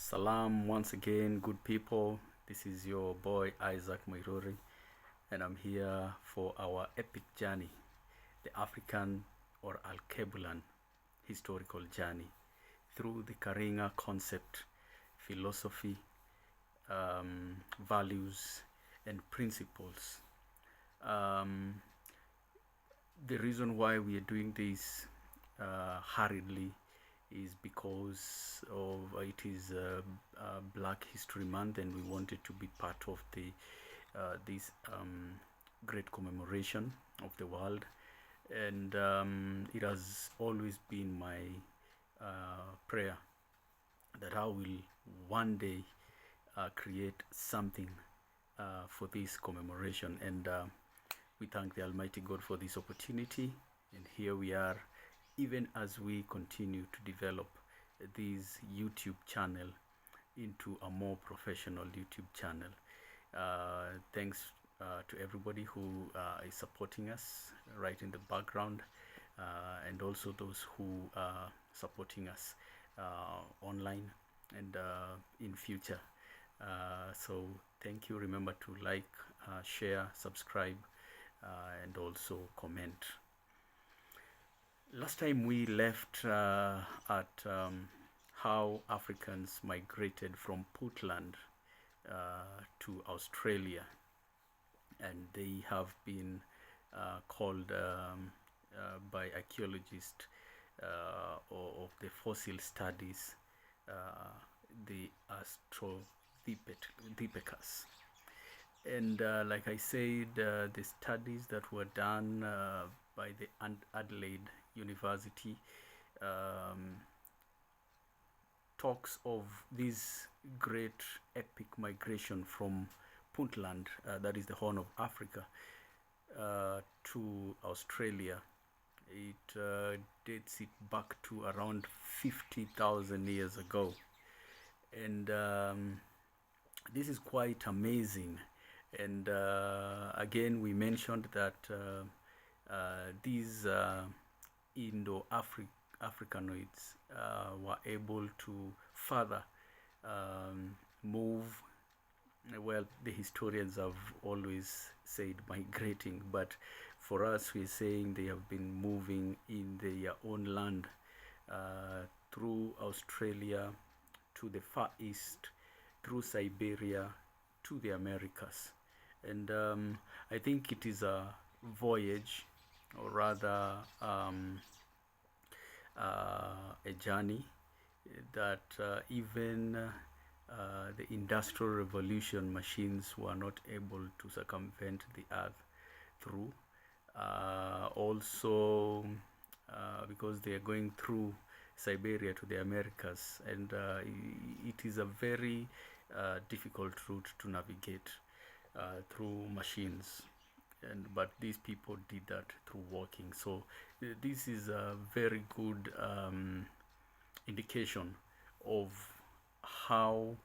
Salam once again, good people. This is your boy Isaac Mairuri, and I'm here for our epic journey, the African or Alkebulan historical journey through the Karing'a concept, philosophy, values, and principles. Um, the reason why we are doing this hurriedly is because of it is Black History Month, and we wanted to be part of the this great commemoration of the world. And it has always been my prayer that I will one day create something for this commemoration. And we thank the Almighty God for this opportunity. And here we are, even as we continue to develop this YouTube channel into a more professional YouTube channel. Thanks to everybody who is supporting us right in the background, and also those who are supporting us online and in future. So thank you. Remember to like, share, subscribe, and also comment. Last time we left at how Africans migrated from Puntland to Australia, and they have been called by archaeologists of the fossil studies the Australopithecus. And like I said, the studies that were done by the Adelaide University talks of this great epic migration from Puntland, that is the Horn of Africa, to Australia. It dates it back to around 50,000 years ago. And this is quite amazing. And again, we mentioned that these Indo-Africanoids were able to further move. Well, the historians have always said migrating, but for us, we're saying they have been moving in their own land through Australia to the Far East, through Siberia to the Americas. And I think it is a voyage, or rather a journey that even the Industrial Revolution machines were not able to circumvent the earth through. Also because they are going through Siberia to the Americas, and it is a very difficult route to navigate through machines. But these people did that through walking. So this is a very good indication of how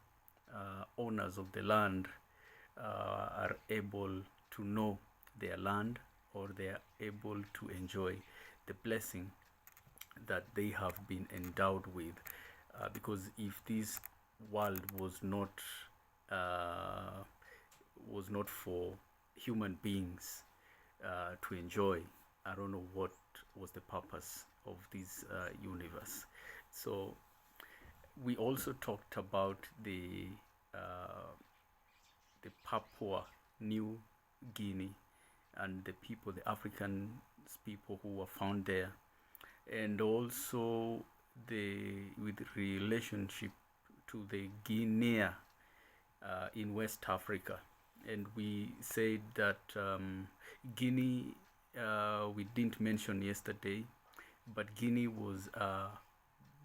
owners of the land are able to know their land, or they are able to enjoy the blessing that they have been endowed with. Because if this world was not for human beings to enjoy, I don't know what was the purpose of this universe. So we also talked about the Papua New Guinea and the people, the African people who were found there, and also with relationship to the Guinea in West Africa. And we said that Guinea, we didn't mention yesterday, but Guinea was a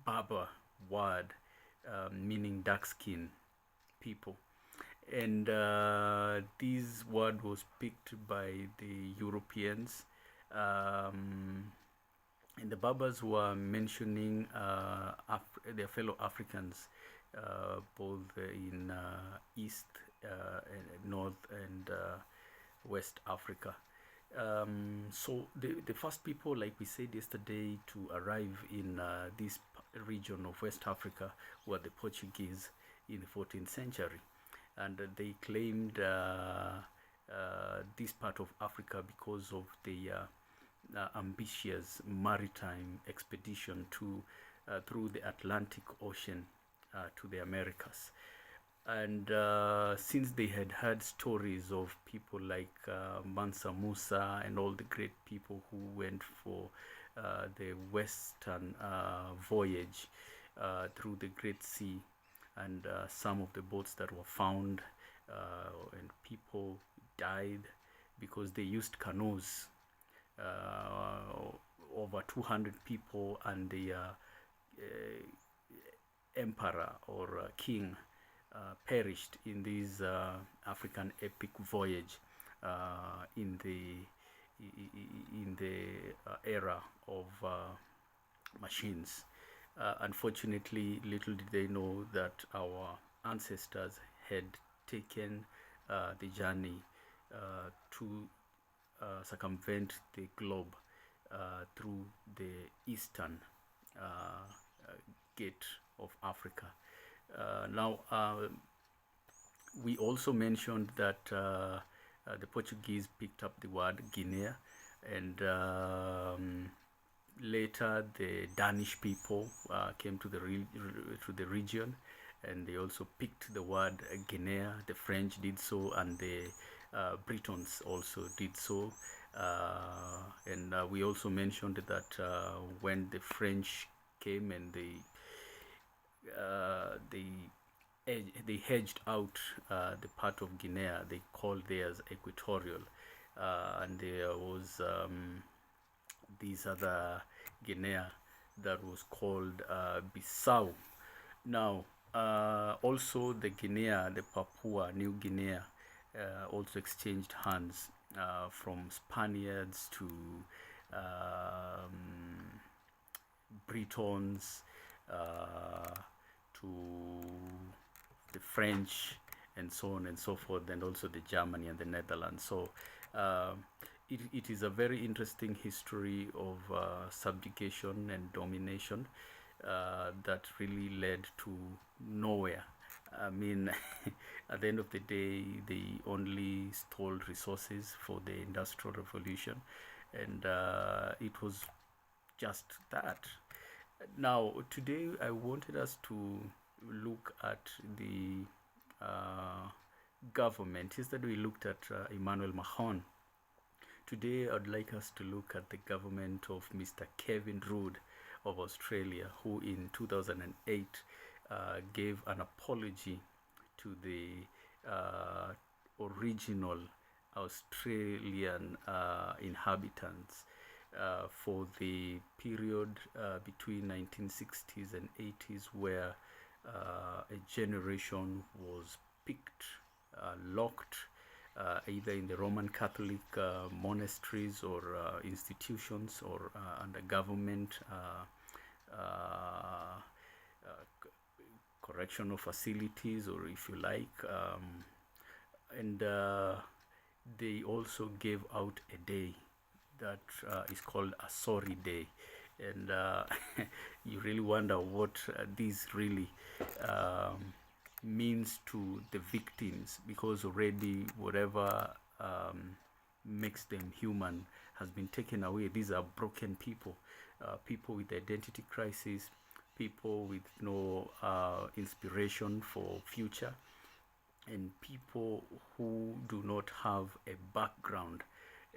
Berber word meaning dark skin people. And this word was picked by the Europeans. And the Berbers were mentioning their fellow Africans, both in East, North, and West Africa. So the first people, like we said yesterday, to arrive in this region of West Africa were the Portuguese in the 14th century, and they claimed this part of Africa because of the ambitious maritime expedition through the Atlantic Ocean to the Americas. And since they had heard stories of people like Mansa Musa and all the great people who went for the western voyage through the Great Sea, and some of the boats that were found, and people died because they used canoes. Over 200 people, and the emperor or king perished in this African epic voyage in the era of machines. Unfortunately, little did they know that our ancestors had taken the journey to circumvent the globe through the eastern gate of Africa. Now, we also mentioned that the Portuguese picked up the word Guinea, and later the Danish people came to the region, and they also picked the word Guinea. The French did so, and the Britons also did so. And we also mentioned that when the French came and they hedged out the part of Guinea, they called theirs equatorial, and there was this other Guinea that was called Bissau. Now, also the Guinea, the Papua New Guinea, also exchanged hands from Spaniards to Britons, to the French, and so on and so forth, and also the Germany and the Netherlands. So it is a very interesting history of subjugation and domination that really led to nowhere. I mean, at the end of the day, they only stole resources for the Industrial Revolution, and it was just that. Now, today I wanted us to look at the government. Instead, we looked at Emmanuel Macron. Today, I'd like us to look at the government of Mr. Kevin Rudd of Australia, who in 2008 gave an apology to the original Australian inhabitants for the period between 1960s and 80s, where a generation was picked, locked, either in the Roman Catholic monasteries or institutions, or under government correctional facilities, or if you like, and they also gave out a day that is called a sorry day, and you really wonder what this really means to the victims, because already whatever makes them human has been taken away. These are broken people, people with identity crisis, people with no inspiration for future, and people who do not have a background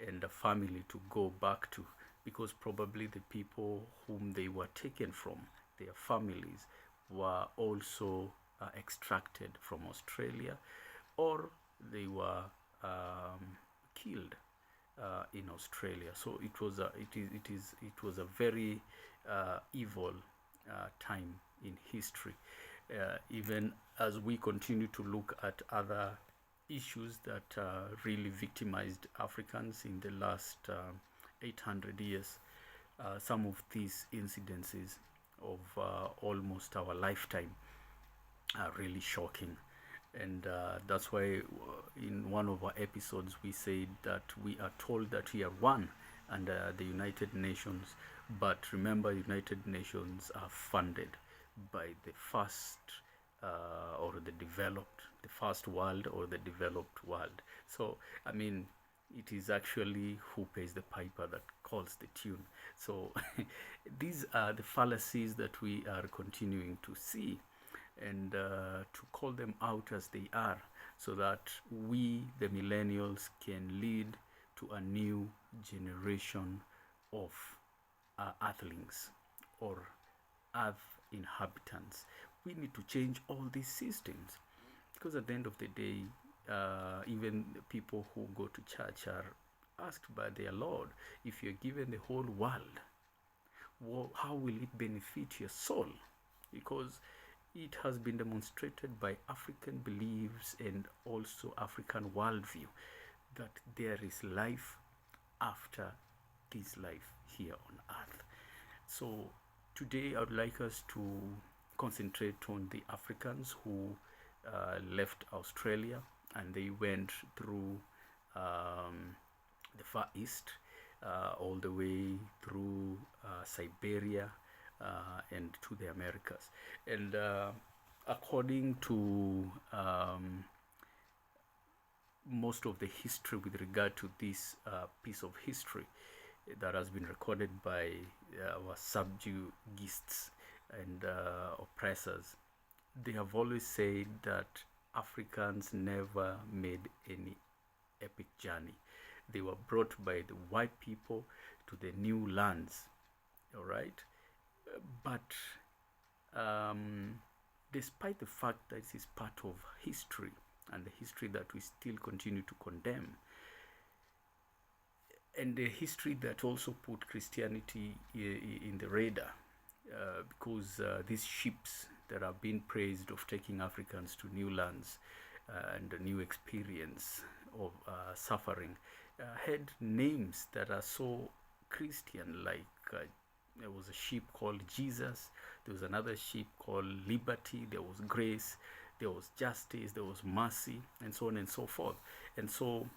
and a family to go back to, because probably the people whom they were taken from, their families, were also extracted from Australia, or they were killed in Australia. So it was a very evil time in history. Even as we continue to look at other issues that really victimized Africans in the last 800 years, some of these incidences of almost our lifetime are really shocking. And that's why in one of our episodes we said that we are told that we are one under the United Nations But remember, United Nations are funded by the first or the first world or the developed world. So, I mean, it is actually who pays the piper that calls the tune. So, these are the fallacies that we are continuing to see, and to call them out as they are, so that we, the millennials, can lead to a new generation of earthlings or earth inhabitants. We need to change all these systems, because at the end of the day, even the people who go to church are asked by their Lord, if you're given the whole world, how will it benefit your soul? Because it has been demonstrated by African beliefs and also African worldview that there is life after this life here on earth. So today I would like us to concentrate on the Africans who left Australia and they went through the Far East, all the way through Siberia and to the Americas. And according to most of the history with regard to this piece of history that has been recorded by our subjugists and oppressors, they have always said that Africans never made any epic journey. They were brought by the white people to the new lands, all right? But despite the fact that this is part of history and the history that we still continue to condemn, and the history that also put Christianity in the radar, because these ships that are being praised of taking Africans to new lands and a new experience of suffering had names that are so Christian, like there was a ship called Jesus, there was another ship called Liberty, there was Grace, there was Justice, there was Mercy, and so on and so forth. And so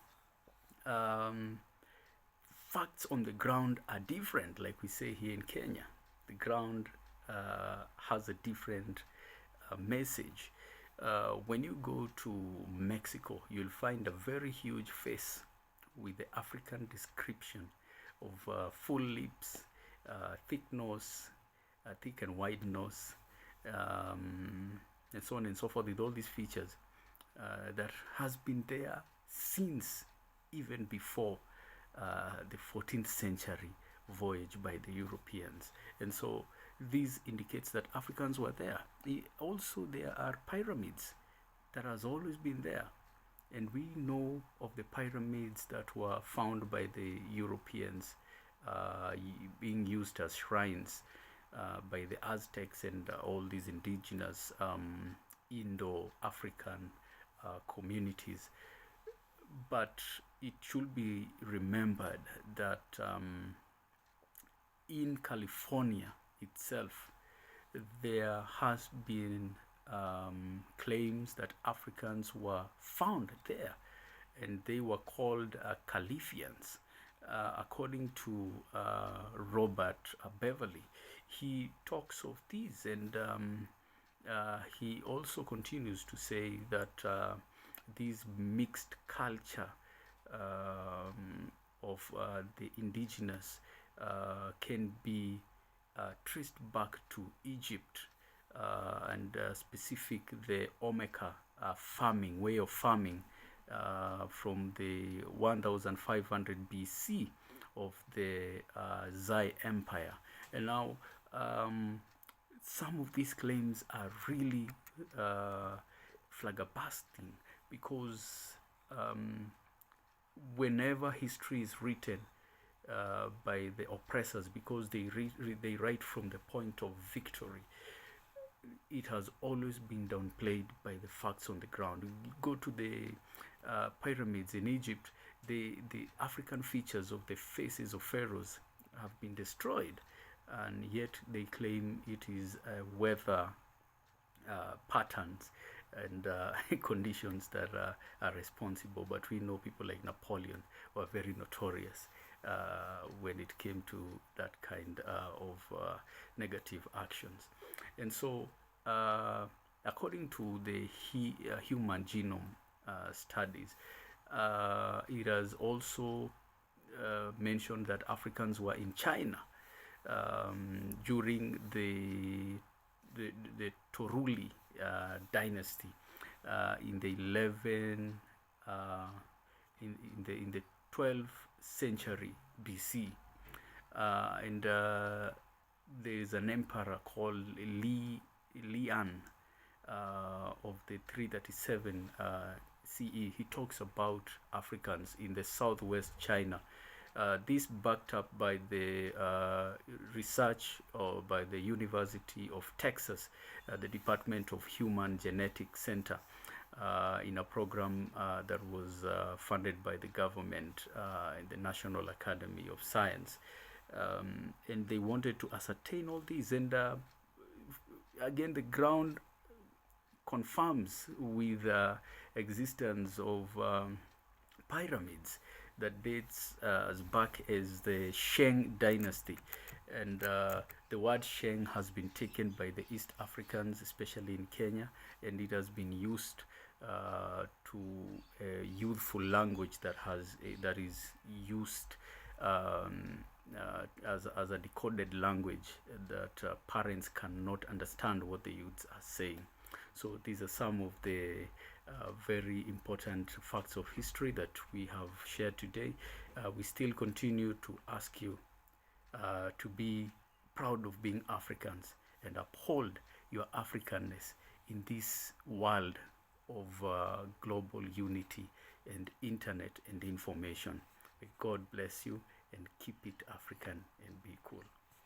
facts on the ground are different, like we say here in Kenya. The ground has a different message. When you go to Mexico, you'll find a very huge face with the African description of full lips, thick nose, thick and wide nose, and so on and so forth, with all these features that has been there since even before the 14th century voyage by the Europeans. And so this indicates that Africans were there. Also, there are pyramids that has always been there. And we know of the pyramids that were found by the Europeans being used as shrines by the Aztecs and all these indigenous Indo-African communities. But it should be remembered that in California itself, there has been claims that Africans were found there, and they were called Califians. According to Robert Beverly, he talks of these, and he also continues to say that this mixed culture of the indigenous can be traced back to Egypt, and specific the Omeka farming, way of farming from the 1500 BC of the Zai Empire. And now some of these claims are really flabbergasting, because whenever history is written by the oppressors, because they write from the point of victory, it has always been downplayed by the facts on the ground. You go to the pyramids in Egypt, the African features of the faces of pharaohs have been destroyed, and yet they claim it is weather patterns and conditions that are responsible. But we know people like Napoleon were very notorious when it came to that kind of negative actions. And so, according to the human genome studies, it has also mentioned that Africans were in China during the Toruli dynasty in the 11 in the 12th century BC, and there is an emperor called Lian of the 337 CE. He talks about Africans in the southwest China. This backed up by the research by the University of Texas, the Department of Human Genetics Center, in a program that was funded by the government in the National Academy of Science. And they wanted to ascertain all these, and again the ground confirms with existence of pyramids that dates as back as the Sheng dynasty, and the word Sheng has been taken by the East Africans, especially in Kenya, and it has been used to a youthful language that is used as a decoded language that parents cannot understand what the youths are saying. So these are some of the very important facts of history that we have shared today. We still continue to ask you to be proud of being Africans and uphold your Africanness in this world of global unity and internet and information. May God bless you, and keep it African and be cool.